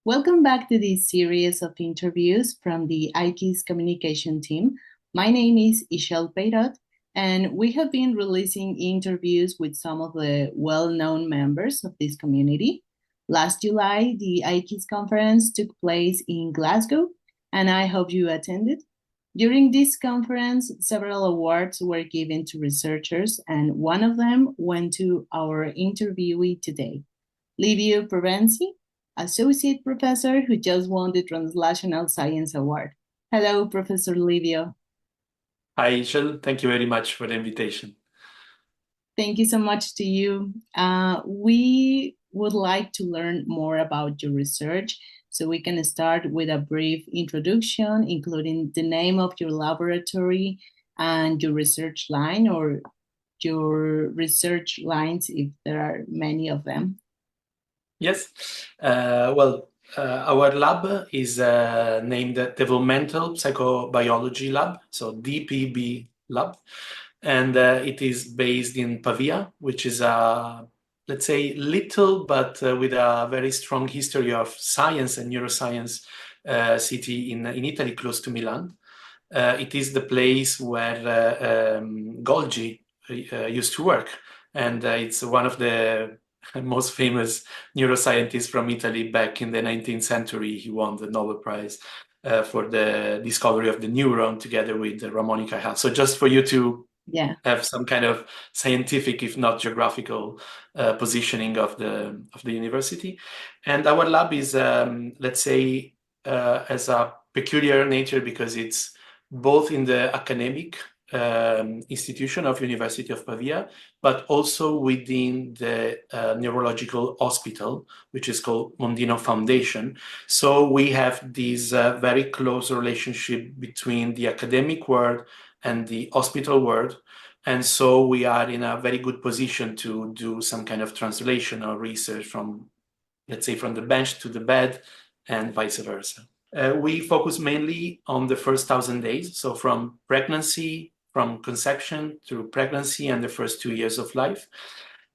Welcome back to this series of interviews from the ICIS communication team. My name is Ixchel Peyrot, and we have been releasing interviews with some of the well-known members of this community. Last July, the ICIS conference took place in Glasgow, and I hope you attended. During this conference, several awards were given to researchers, and one of them went to our interviewee today, Livio Provenzi, Associate Professor who just won the Translational Science Award. Hello, Professor Livio. Hi, Ixchel. Thank you very much for the invitation. Thank you so much to you. We would like to learn more about your research, so we can start with a brief introduction, including the name of your laboratory and your research line or your research lines, if there are many of them. Yes. Our lab is named Developmental Psychobiology Lab, so DPB Lab, and it is based in Pavia, which is a, let's say, little but with a very strong history of science and neuroscience city in Italy, close to Milan. It is the place where Golgi used to work, and it's one of the most famous neuroscientist from Italy back in the 19th century. He won the Nobel Prize for the discovery of the neuron together with Ramon y Cajal. So just for you to have some kind of scientific, if not geographical, positioning of the university. And our lab is, let's say, as a peculiar nature because it's both in the academic institution of University of Pavia, but also within the neurological hospital, which is called Mondino Foundation. So we have this very close relationship between the academic world and the hospital world. And so we are in a very good position to do some kind of translational research from, let's say, from the bench to the bed and vice versa. We focus mainly on the first 1,000 days, so from pregnancy, from conception through pregnancy and the first 2 years of life.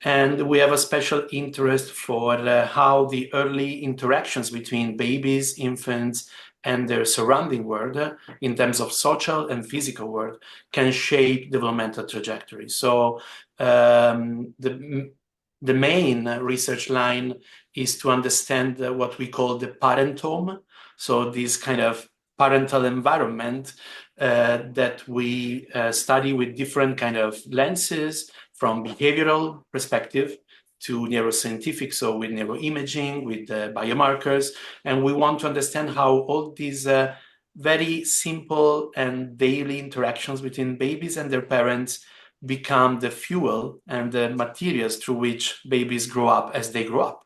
And we have a special interest for how the early interactions between babies, infants, and their surrounding world in terms of social and physical world can shape developmental trajectory. So the main research line is to understand what we call the parentome. So this kind of parental environment that we study with different kind of lenses, from behavioral perspective to neuroscientific, so with neuroimaging, with biomarkers. And we want to understand how all these very simple and daily interactions between babies and their parents become the fuel and the materials through which babies grow up as they grow up.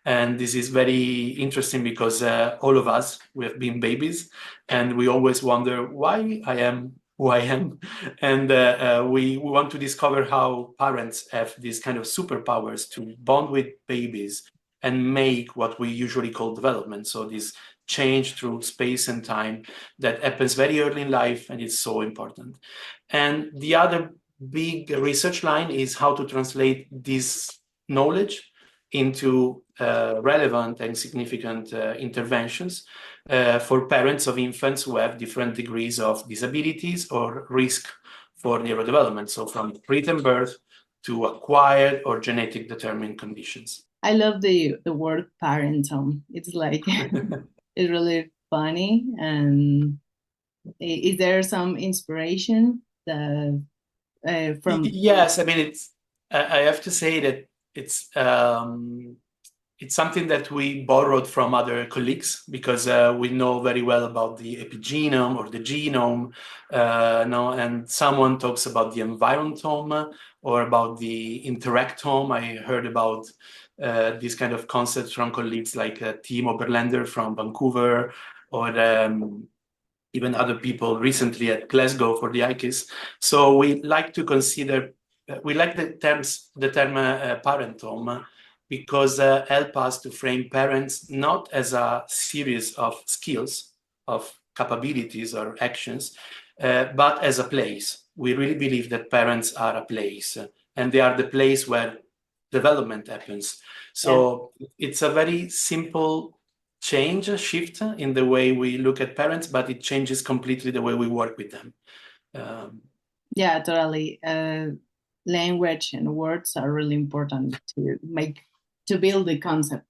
And this is very interesting because all of us, we have been babies, and we always wonder why I am who I am. And we want to discover how parents have these kind of superpowers to bond with babies and make what we usually call development. So this change through space and time that happens very early in life, and it's so important. And the other big research line is how to translate this knowledge into relevant and significant interventions for parents of infants who have different degrees of disabilities or risk for neurodevelopment. So from preterm birth to acquired or genetic determined conditions. I love the word parentome. It's like, it's really funny. And is there some inspiration from? Yes, I mean, I have to say that it's something that we borrowed from other colleagues because we know very well about the epigenome or the genome, and someone talks about the envirotome or about the interactome. I heard about these kind of concepts from colleagues like Timo Berlander from Vancouver, or even other people recently at Glasgow for the ICIS. So we like to consider, we like the term parentome because help us to frame parents not as a series of skills, of capabilities or actions, but as a place. We really believe that parents are a place, and they are the place where development happens. So it's a very simple shift in the way we look at parents, but it changes completely the way we work with them. Yeah, totally. Language and words are really important to build the concept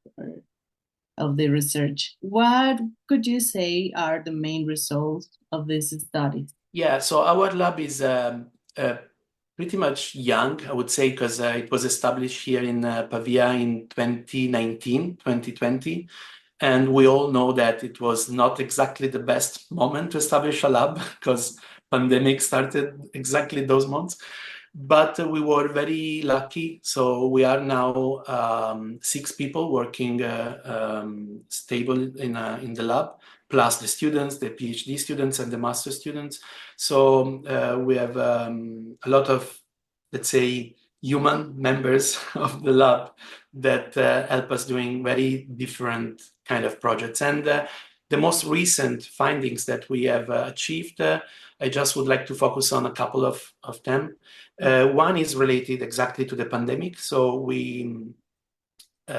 of the research. What could you say are the main results of this study? Yeah, so our lab is pretty much young, I would say, because it was established here in Pavia in 2019, 2020. And we all know that it was not exactly the best moment to establish a lab because pandemic started exactly those months. But we were very lucky. So we are now 6 people working stable in the lab, plus the students, the PhD students and the master students. So we have a lot of, let's say, human members of the lab that help us doing very different kind of projects. And the most recent findings that we have achieved, I just would like to focus on a couple of them. One is related exactly to the pandemic. So we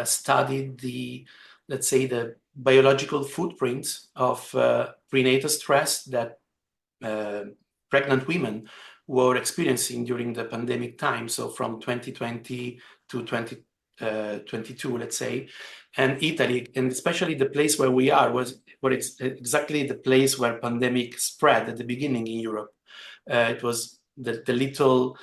studied let's say, the biological footprints of prenatal stress that pregnant women were experiencing during the pandemic time. So from 2020 to 2022, let's say. And Italy, and especially the place where we are, was exactly the place where pandemic spread at the beginning in Europe. It was the little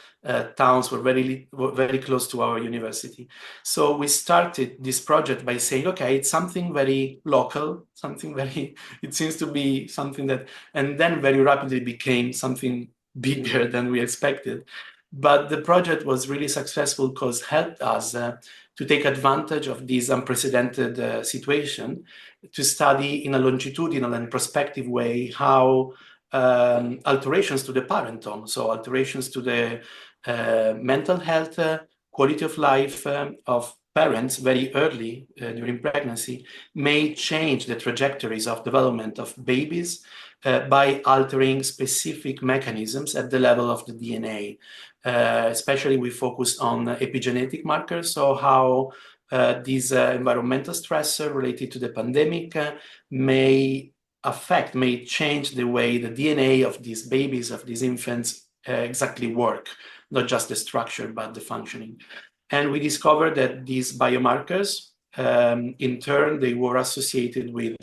towns were very close to our university. So we started this project by saying, okay, it's something very local, it seems to be something that, and then very rapidly became something bigger than we expected. But the project was really successful because helped us to take advantage of this unprecedented situation, to study in a longitudinal and prospective way how alterations to the parentome, so alterations to the mental health, quality of life of parents very early during pregnancy may change the trajectories of development of babies by altering specific mechanisms at the level of the DNA. Especially we focus on epigenetic markers, so how these environmental stressor related to the pandemic may change the way the DNA of these babies, of these infants exactly work, not just the structure, but the functioning. And we discovered that these biomarkers, in turn, they were associated with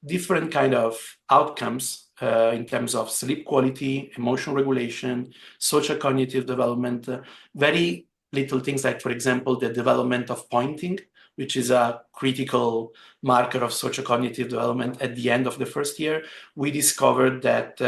different kind of outcomes in terms of sleep quality, emotional regulation, social cognitive development, very little things like, for example, the development of pointing, which is a critical marker of social cognitive development at the end of the first year. We discovered that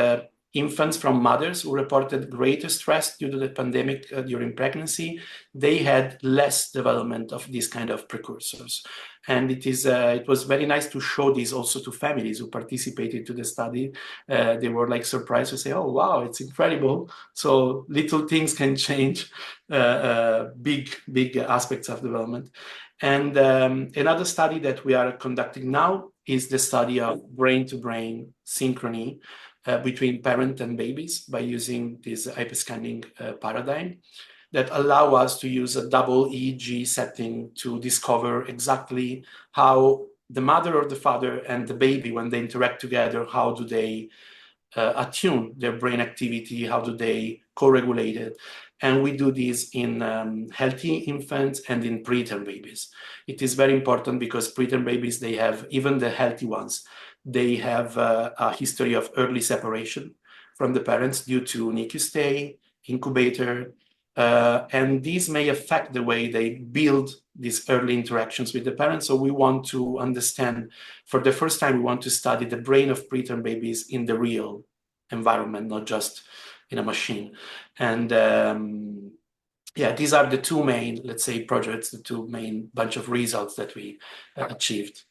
infants from mothers who reported greater stress due to the pandemic during pregnancy, they had less development of these kind of precursors. And it was very nice to show this also to families who participated to the study. They were like surprised to say, oh, wow, it's incredible. So little things can change big aspects of development. And another study that we are conducting now is the study of brain-to-brain synchrony between parent and babies by using this hyperscanning paradigm that allow us to use a double EEG setting to discover exactly how the mother or the father and the baby, when they interact together, how do they attune their brain activity, how do they co-regulate it. And we do this in healthy infants and in preterm babies. It is very important because preterm babies, they have, even the healthy ones, they have a history of early separation from the parents due to NICU stay, incubator, and these may affect the way they build these early interactions with the parents. So we want to understand, for the first time, we want to study the brain of preterm babies in the real environment, not just in a machine. And yeah, these are the two main, let's say, projects, the two main bunch of results that we achieved.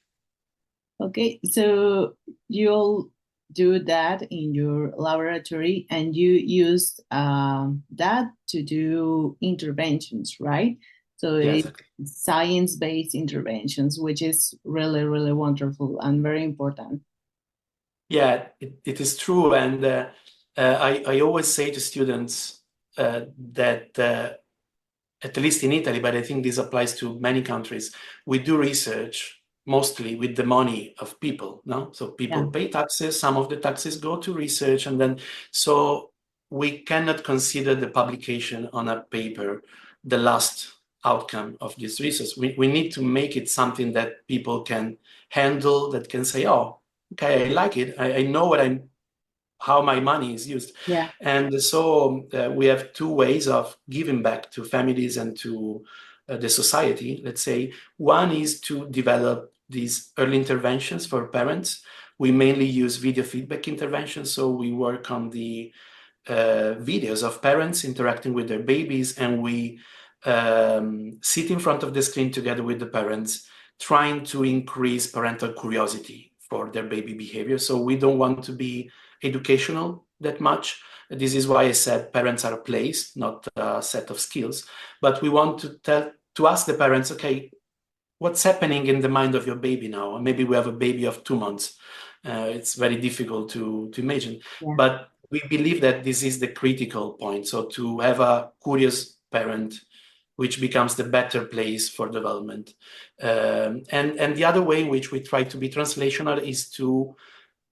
Okay, so you'll do that in your laboratory and you use that to do interventions, right? So Yes. it's science-based interventions, which is really, really wonderful and very important. Yeah, it is true. And I always say to students that at least in Italy, but I think this applies to many countries, we do research mostly with the money of people, no? So people pay taxes, some of the taxes go to research, and then so we cannot consider the publication on a paper the last outcome of this research. We need to make it something that people can handle, that can say, oh, okay, I like it. I know how my money is used. Yeah. And so we have two ways of giving back to families and to the society, let's say. One is to develop these early interventions for parents. We mainly use video feedback interventions. So we work on the videos of parents interacting with their babies, and we sit in front of the screen together with the parents, trying to increase parental curiosity for their baby behavior. So we don't want to be educational that much. This is why I said parents are a place, not a set of skills. But we want to ask the parents, okay, what's happening in the mind of your baby now? Maybe we have a baby of 2 months. It's very difficult to imagine. Yeah. But we believe that this is the critical point. So to have a curious parent, which becomes the better place for development. And the other way in which we try to be translational is to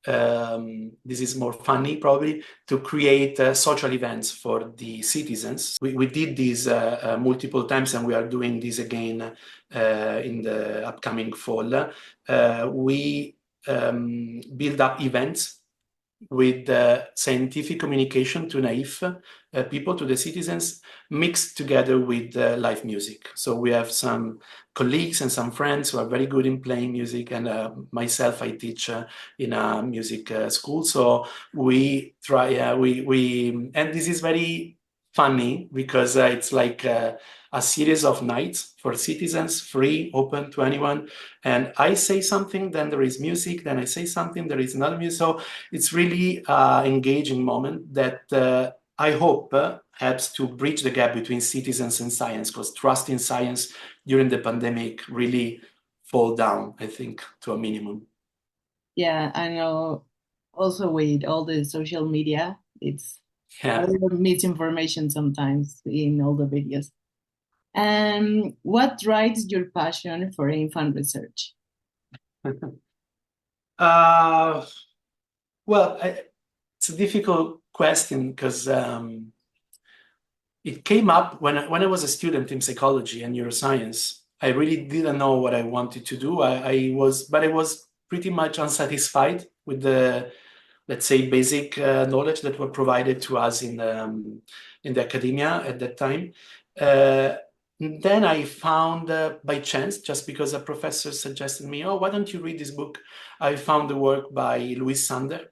this is more funny probably, to create social events for the citizens. We did this multiple times, and we are doing this again in the upcoming fall. We build up events with scientific communication to naive people, to the citizens, mixed together with live music. So we have some colleagues and some friends who are very good in playing music, and myself, I teach in a music school. So we try, and this is very funny because it's like a series of nights for citizens, free, open to anyone. And I say something, then there is music, then I say something, there is another music. So it's really engaging moment that I hope helps to bridge the gap between citizens and science, because trust in science during the pandemic really fall down, I think, to a minimum. Yeah, I know. Also, with all the social media, it's a Yeah. little misinformation sometimes in all the videos. And what drives your passion for infant research? uh, well, it's a difficult question because it came up when I was a student in psychology and neuroscience. I really didn't know what I wanted to do. I was pretty much unsatisfied with the, let's say, basic knowledge that were provided to us in the academia at that time. Then I found, by chance, just because a professor suggested me, oh, why don't you read this book? I found the work by Louise Sander,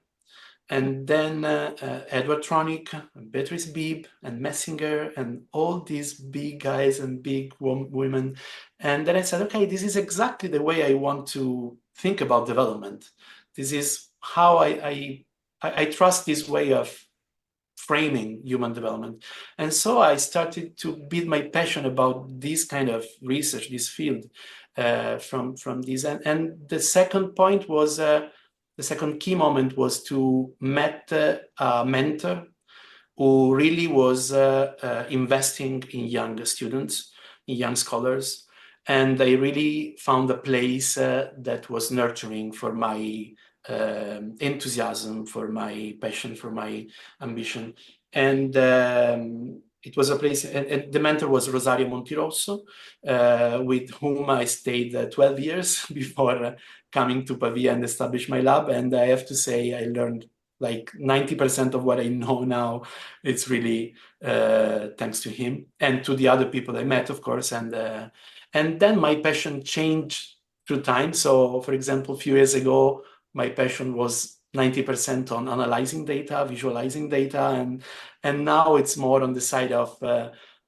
and then Edward Tronick, and Beatrice Bibb, and Messinger, and all these big guys and big women. And then I said, okay, this is exactly the way I want to think about development. This is how I trust this way of framing human development. And so I started to build my passion about this kind of research, this field, from this. And the second point was, the second key moment was to meet a mentor who really was investing in young students, in young scholars. And I really found a place that was nurturing for my enthusiasm, for my passion, for my ambition. And it was a place, and the mentor was Rosario Montirosso, with whom I stayed 12 years before coming to Pavia and establish my lab. And I have to say, I learned like 90% of what I know now. It's really thanks to him and to the other people I met, of course. And then my passion changed through time. So, for example, a few years ago, my passion was 90% on analyzing data, visualizing data, and now it's more on the side of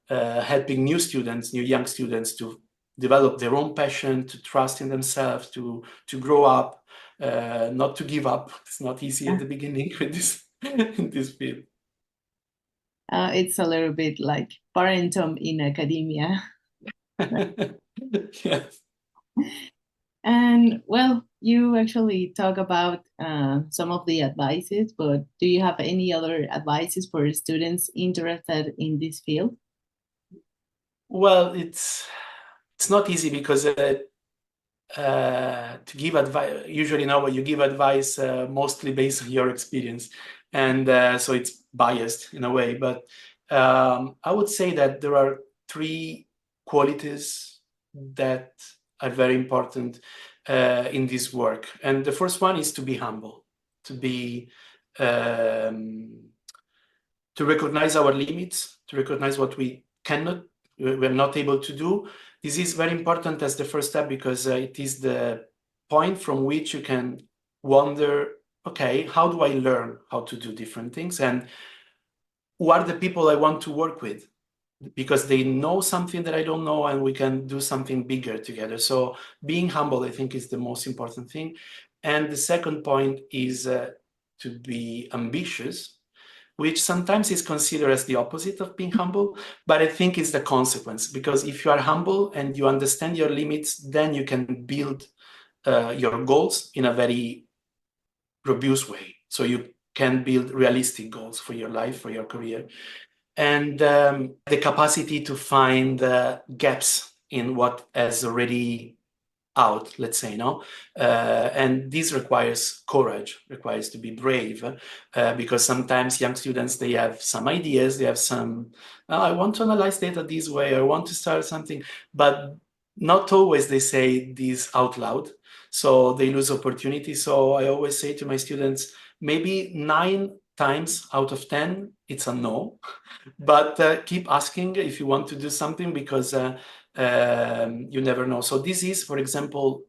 helping new students, new young students, to develop their own passion, to trust in themselves, to grow up, not to give up. It's not easy at the beginning with this in this field. It's a little bit like parentum in academia. Yes. And well, you actually talk about some of the advices, but do you have any other advices for students interested in this field? Well, it's not easy because to give advice. Usually, now you give advice mostly based on your experience, and so it's biased in a way. But I would say that there are three qualities that are very important in this work. And the first one is to be humble, to be to recognize our limits, to recognize what we're not able to do. This is very important as the first step because it is the point from which you can wonder, okay, how do I learn how to do different things? And who are the people I want to work with? Because they know something that I don't know, and we can do something bigger together. So being humble, I think, is the most important thing. And the second point is to be ambitious, which sometimes is considered as the opposite of being humble, but I think it's the consequence. Because if you are humble and you understand your limits, then you can build your goals in a very robust way. So you can build realistic goals for your life, for your career. And the capacity to find gaps in what has already out, let's say, no? And this requires courage, requires to be brave, because sometimes young students, they have some ideas, they have some, I want to analyze data this way, I want to start something, but not always they say this out loud. So they lose opportunity. So I always say to my students, maybe 9 times out of 10, it's a no, but keep asking if you want to do something because you never know. So this is, for example,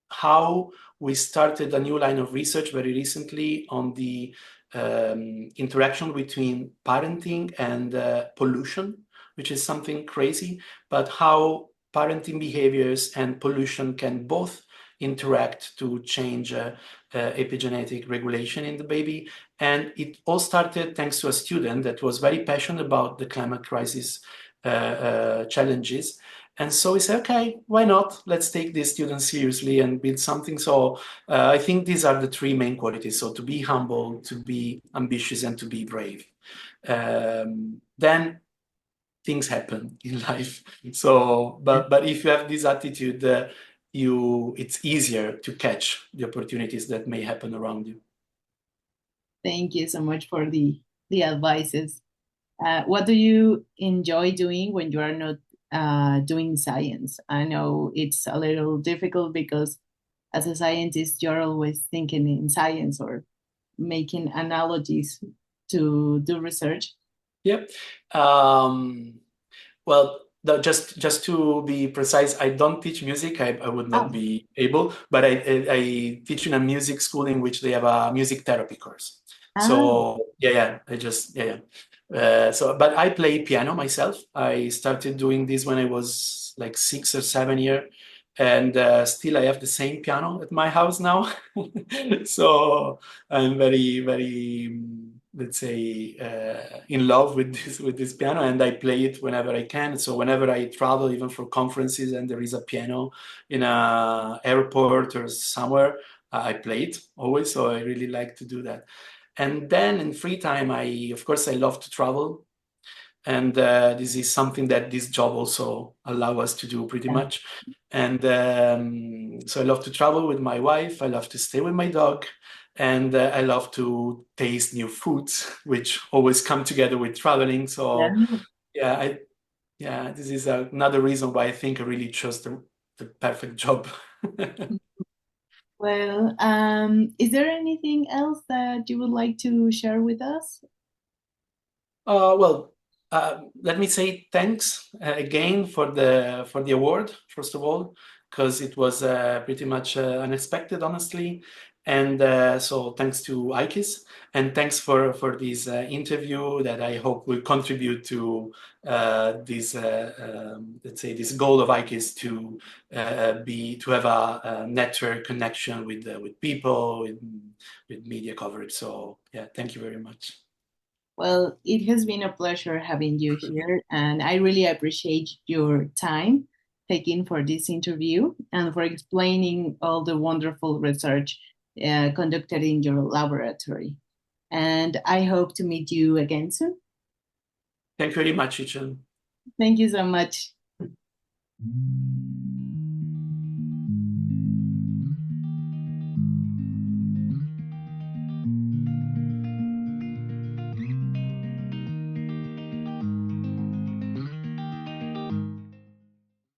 how we started a new line of research very recently on the interaction between parenting and pollution, which is something crazy, but how parenting behaviors and pollution can both interact to change epigenetic regulation in the baby. And it all started thanks to a student that was very passionate about the climate crisis challenges. And so we said, okay, why not? Let's take these students seriously and build something. So I think these are the three main qualities. So to be humble, to be ambitious, and to be brave. Then things happen in life. So, but if you have this attitude, it's easier to catch the opportunities that may happen around you. Thank you so much for the advices. What do you enjoy doing when you are not doing science? I know it's a little difficult because as a scientist, you're always thinking in science or making analogies to do research. Yep. Well, just to be precise, I don't teach music. I would not Oh, be able, but I teach in a music school in which they have a music therapy course. ah, So so, but I play piano myself. I started doing this when I was like 6 or 7 years, and still I have the same piano at my house now. So I'm very, very, let's say, in love with this piano, and I play it whenever I can. So whenever I travel, even for conferences, and there is a piano in a airport or somewhere, I play it always. So I really like to do that. And then in free time, of course, I love to travel. And this is something that this job also allow us to do pretty yeah. much. And so I love to travel with my wife. I love to stay with my dog. And I love to taste new foods, which always come together with traveling. So Yeah. yeah, this is another reason why I think I really chose the perfect job. Well, is there anything else that you would like to share with us? Well, let me say thanks again for the award, first of all, because it was pretty much unexpected, honestly. And so thanks to ICIS, and thanks for this interview that I hope will contribute to this, let's say, this goal of ICIS to have a network connection with people, with media coverage. So yeah, thank you very much. Well, it has been a pleasure having you here, and I really appreciate your time taking for this interview and for explaining all the wonderful research conducted in your laboratory. And I hope to meet you again soon. Thank you very much, Ixchel. Thank you so much.